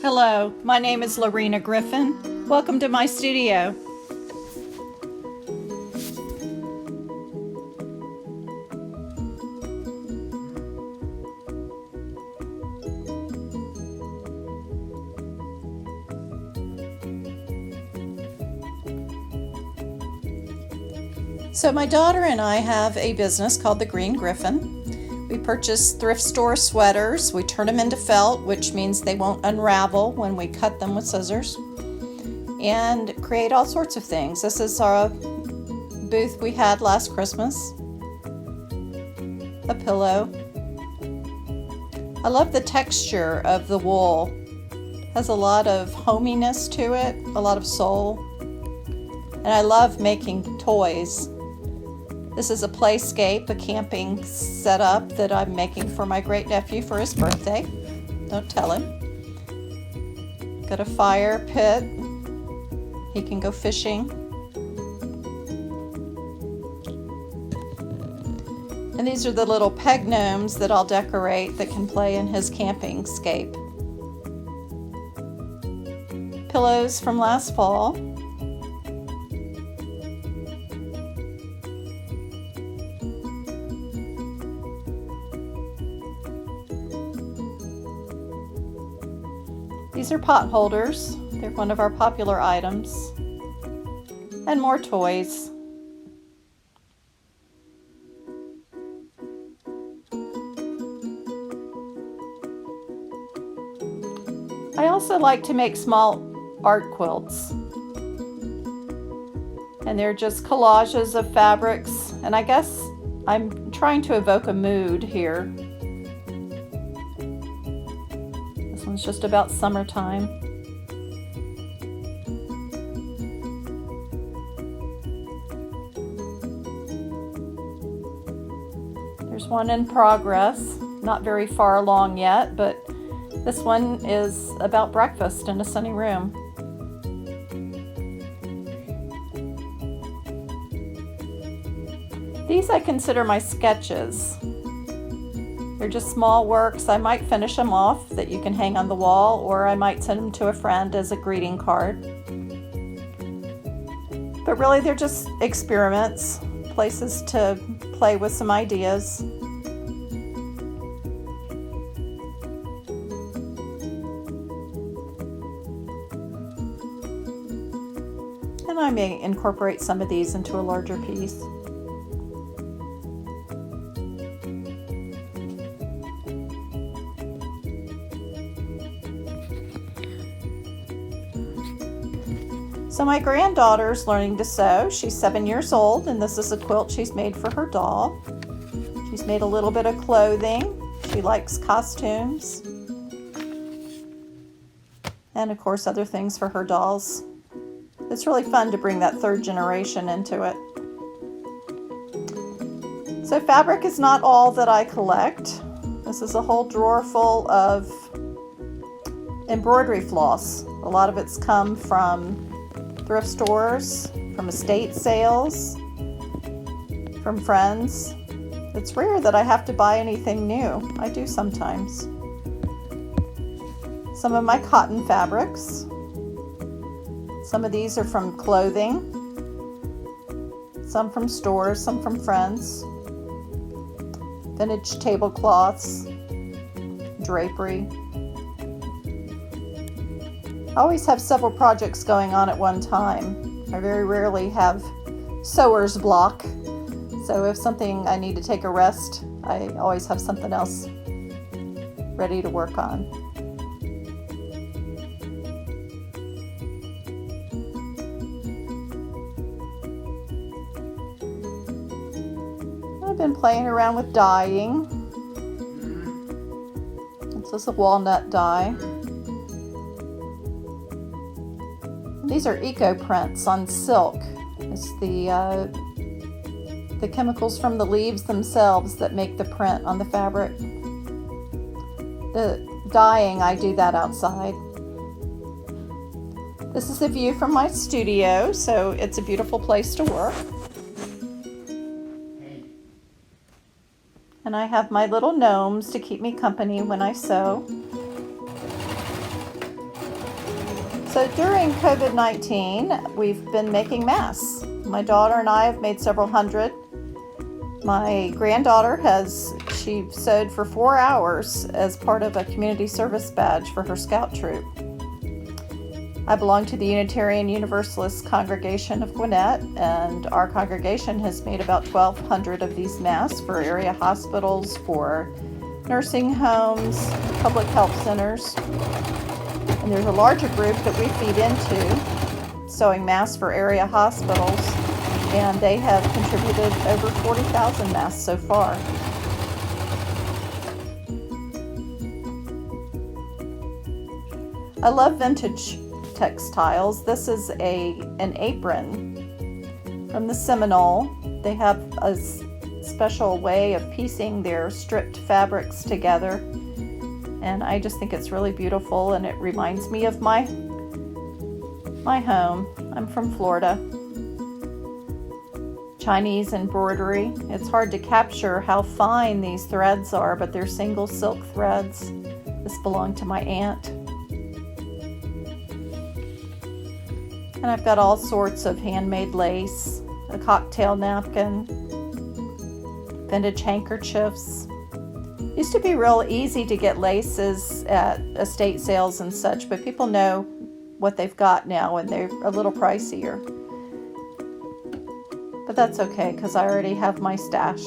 Hello, my name is Lorena Griffin. Welcome to my studio. So my daughter and I have a business called the Green Griffin. We purchase thrift store sweaters. We turn them into felt, which means they won't unravel when we cut them with scissors, and create all sorts of things. This is our booth we had last Christmas. A pillow. I love the texture of the wool. It has a lot of hominess to it, a lot of soul. And I love making toys. This is a playscape, a camping setup that I'm making for my great nephew for his birthday. Don't tell him. Got a fire pit. He can go fishing. And these are the little peg gnomes that I'll decorate that can play in his camping scape. Pillows from last fall. These are pot holders. They're one of our popular items. And more toys. I also like to make small art quilts. And they're just collages of fabrics. And I guess I'm trying to evoke a mood here. It's just about summertime. There's one in progress, not very far along yet, but this one is about breakfast in a sunny room. These I consider my sketches. They're just small works. I might finish them off that you can hang on the wall, or I might send them to a friend as a greeting card. But really, they're just experiments, places to play with some ideas. And I may incorporate some of these into a larger piece. So my granddaughter's learning to sew. She's 7 years old, and this is a quilt she's made for her doll. She's made a little bit of clothing. She likes costumes. And of course, other things for her dolls. It's really fun to bring that third generation into it. So fabric is not all that I collect. This is a whole drawer full of embroidery floss. A lot of it's come from thrift stores, from estate sales, from friends. It's rare that I have to buy anything new. I do sometimes. Some of my cotton fabrics. Some of these are from clothing. Some from stores, some from friends. Vintage tablecloths, drapery. I always have several projects going on at one time. I very rarely have sewer's block. So if something I need to take a rest, I always have something else ready to work on. I've been playing around with dyeing. This is a walnut dye. These are eco prints on silk. It's the chemicals from the leaves themselves that make the print on the fabric. The dyeing, I do that outside. This is a view from my studio, so it's a beautiful place to work. And I have my little gnomes to keep me company when I sew. So during COVID-19, we've been making masks. My daughter and I have made several hundred. My granddaughter she sewed for 4 hours as part of a community service badge for her scout troop. I belong to the Unitarian Universalist congregation of Gwinnett, and our congregation has made about 1,200 of these masks for area hospitals, for nursing homes, public health centers. And there's a larger group that we feed into, sewing masks for area hospitals, and they have contributed over 40,000 masks so far. I love vintage textiles. This is an apron from the Seminole. They have a special way of piecing their stripped fabrics together, and I just think it's really beautiful, and it reminds me of my home. I'm from Florida. Chinese embroidery. It's hard to capture how fine these threads are, but they're single silk threads. This belonged to my aunt. And I've got all sorts of handmade lace, a cocktail napkin, vintage handkerchiefs. Used to be real easy to get laces at estate sales and such, but people know what they've got now and they're a little pricier. But that's okay, because I already have my stash.